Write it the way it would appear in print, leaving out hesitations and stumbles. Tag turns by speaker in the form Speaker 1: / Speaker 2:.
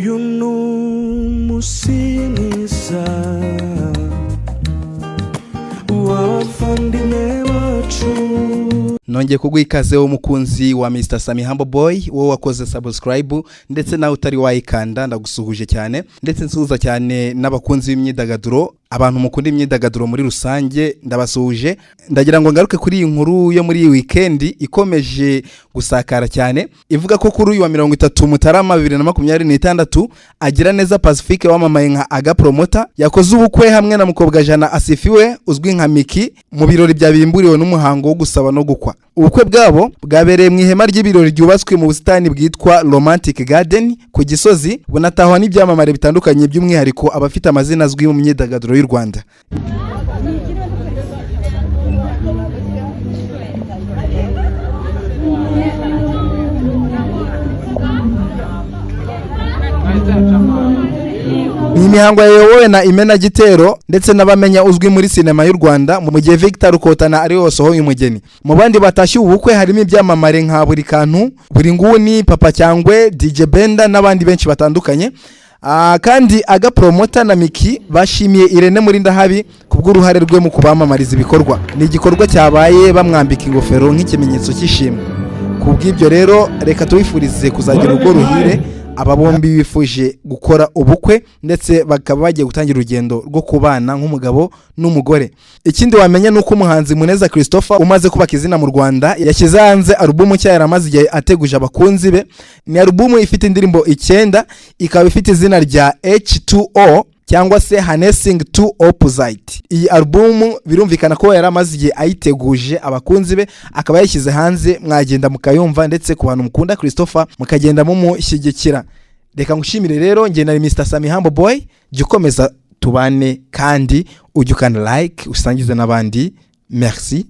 Speaker 1: uyu numusimiza wafandime wacu.
Speaker 2: Nongeye kuguha ikaze wo mukunzi wa Mr Sami Humble Boy, wowe wakoze subscribe ndetse nawe utari wayikanda, ndagusuhuje cyane ndetse nsuhuza cyane n'abakunzi b'imyidagaduro, abantu mukunda imyidagaduro muri rusange ndabasuhuje. Ndagira ngo ngaruke kuri iyi nkuru yo muri weekend ikomeje gusakara cyane, ivuga ko kuri uyu wa 30 Mutarama 2026 agira neza Pacifique wamamaye nka Aga Promoter yakoze ubukwe hamwe na mukobwa Jana Asifiwe uzwi nka Miki mu birori byabimburiwe n'umuhango wo gusaba no gukwa. Ubukwe bwabo bwabereye mu ihema ry'ibirori ryubatswe mu busitani bwitwa Romantic Garden ku Gisozi, bunatahwa n'ibyamamare bitandukanye by'umwihariko abafite amazina azwi mu myidagaduro y'u Rwanda. Ni imihango yayobowe na Imena Gitero ndetse n'abamenya uzwi muri sinema y'u Rwanda mu gihe Victor Rukotana ari wasohoye umugeni. Mu bandi batashye ubukwe harimo ibyamamare nka Buri Kantu, Buri Nguni, Papa Cyangwe, DJ Benda n'abandi benshi batandukanye. Kandi Aga Promoter na Miki bashimiye Irene Murindahabi kubw'uruhare rwe mu kubamamariza ibikorwa. Ni igikorwa cyabaye bamwambika ingofero nk'ikimenyetso cy'ishimwe. Kubw'ibyo rero reka tubifurize kuzagira urugo ruhire aba bombi bifuje gukora ubukwe ndetse bakaba bagiye gutangira urugendo rwo kubana nk'umugabo n'umugore. Ikindi wamenya nuko umuhanzi Muneza Christopher umaze kubaka izina mu Rwanda yashyize hanze album nshya yaramaze igihe ateguje abakunzi be. Ni album ifite indirimbo 9, ikaba ifite izina rya H2O cyangwa se Harnessing Two Opposites. Iyi album birumvikana ko yaramaze igihe ayiteguje abakunzi be, akaba yashyize hanze, mwagenda mukayumva ndetse ku bantu mukunda Christopher mukagenda mumushyigikira. Reka ngushimire rero, nge nari Mr Sami Humble Boy, jya ukomeza tubane kandi ujye ukanda like usangize n'abandi. Merci.